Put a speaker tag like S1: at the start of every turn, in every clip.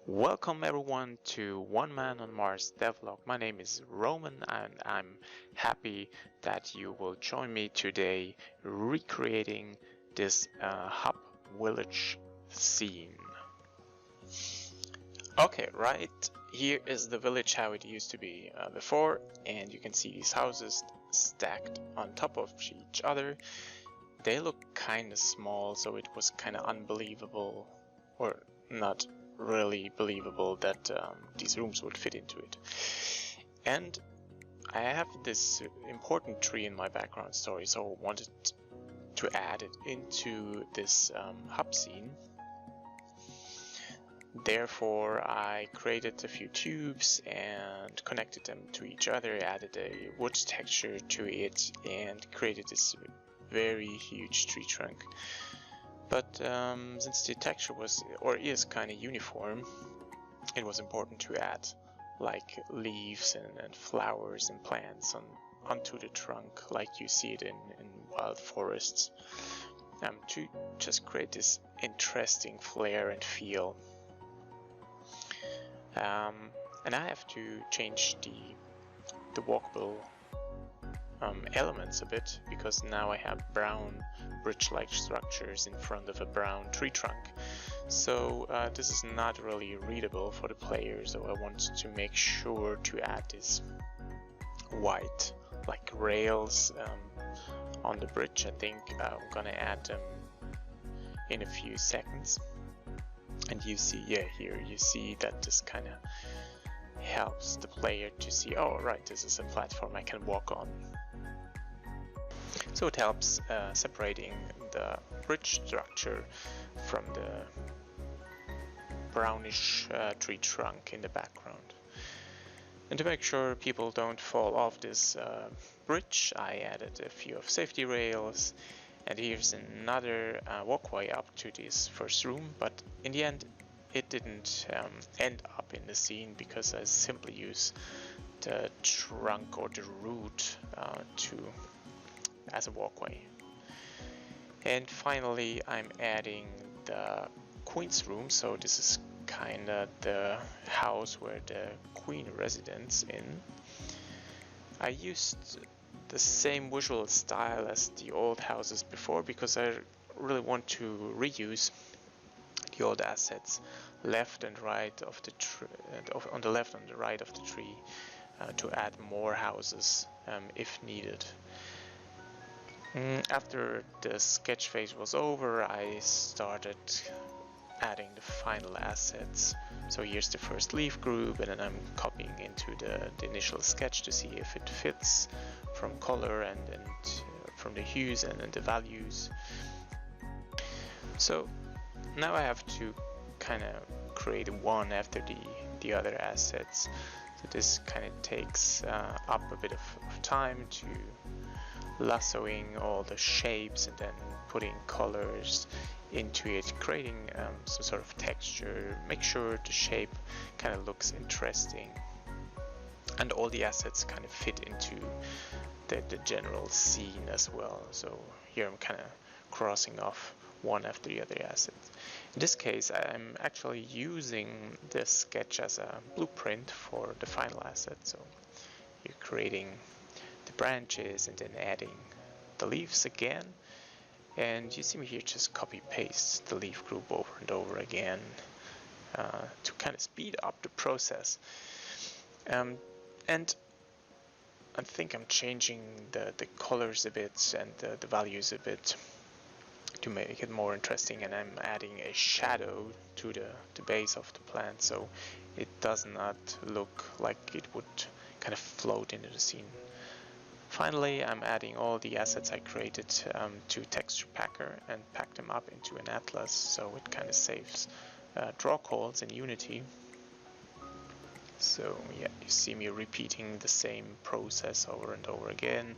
S1: Welcome everyone to One Man on Mars devlog. My name is Roman and I'm happy that you will join me today recreating this hub village scene. Okay, right here is the village how it used to be before, and you can see these houses stacked on top of each other. They look kind of small, so it was kind of unbelievable, or not really believable, that these rooms would fit into it. And I have this important tree in my background story, so I wanted to add it into this hub scene. Therefore, I created a few tubes and connected them to each other, added a wood texture to it, and created this very huge tree trunk. But since the texture was or is kind of uniform, it was important to add like leaves and flowers and plants onto the trunk, like you see it in wild forests, to just create this interesting flair and feel. And I have to change the walkable elements a bit, because now I have brown bridge-like structures in front of a brown tree trunk. So this is not really readable for the player, so I want to make sure to add this white like rails on the bridge. I think I'm gonna add them in a few seconds. And you see, yeah, here you see that this kind of helps the player to see, oh right, this is a platform I can walk on. So it helps separating the bridge structure from the brownish tree trunk in the background. And to make sure people don't fall off this bridge, I added a few of safety rails, and here's another walkway up to this first room, but in the end it didn't end up in the scene because I simply use the trunk or the root as a walkway. And finally I'm adding the queen's room, so this is kinda the house where the queen residence in. I used the same visual style as the old houses before because I really want to reuse the old assets left and right of the tree, on the left and the right of the tree, to add more houses if needed. After the sketch phase was over, I started adding the final assets. So here's the first leaf group, and then I'm copying into the initial sketch to see if it fits from color and from the hues and the values. So now I have to kind of create one after the other assets. So this kind of takes up a bit of time to lassoing all the shapes and then putting colors into it, creating some sort of texture, make sure the shape kind of looks interesting and all the assets kind of fit into the general scene as well. So here I'm kind of crossing off one after the other asset. In this case I'm actually using the sketch as a blueprint for the final asset, so you're creating the branches and then adding the leaves again, and you see me here just copy paste the leaf group over and over again to kind of speed up the process. And I think I'm changing the colors a bit and the values a bit to make it more interesting, and I'm adding a shadow to the base of the plant so it does not look like it would kind of float into the scene. Finally, I'm adding all the assets I created to Texture Packer and pack them up into an atlas, so it kind of saves draw calls in Unity. So yeah, you see me repeating the same process over and over again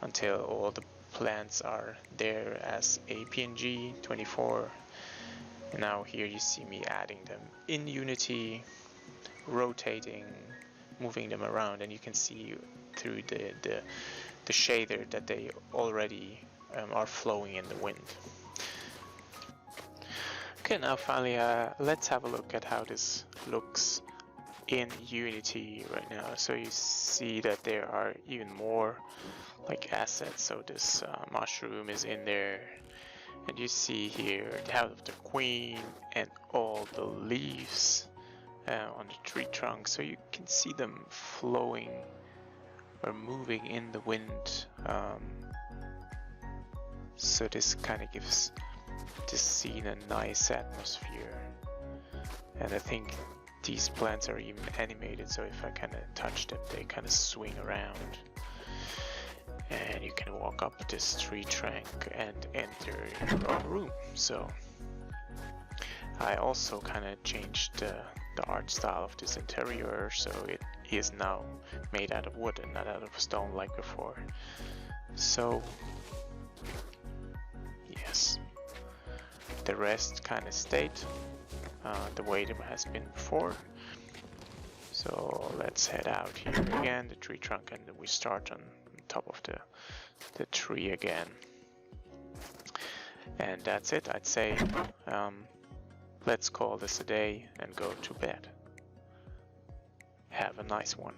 S1: until all the plants are there as a PNG 24. And now here you see me adding them in Unity, rotating, moving them around, and you can see through the shader that they already are flowing in the wind. Okay, now finally, let's have a look at how this looks in Unity right now. So you see that there are even more like assets. So this mushroom is in there, and you see here the head of the queen and all the leaves on the tree trunk. So you can see them flowing or moving in the wind. So this kind of gives this scene a nice atmosphere. And I think these plants are even animated, so if I kind of touch them, they kind of swing around. And you can walk up this tree trunk and enter your own room. So I also kind of changed the art style of this interior, so it is now made out of wood and not out of stone like before. So yes, the rest kind of stayed the way it has been before. So let's head out here again, the tree trunk, and we start on top of the tree again. And that's it, I'd say. Let's call this a day and go to bed. Have a nice one.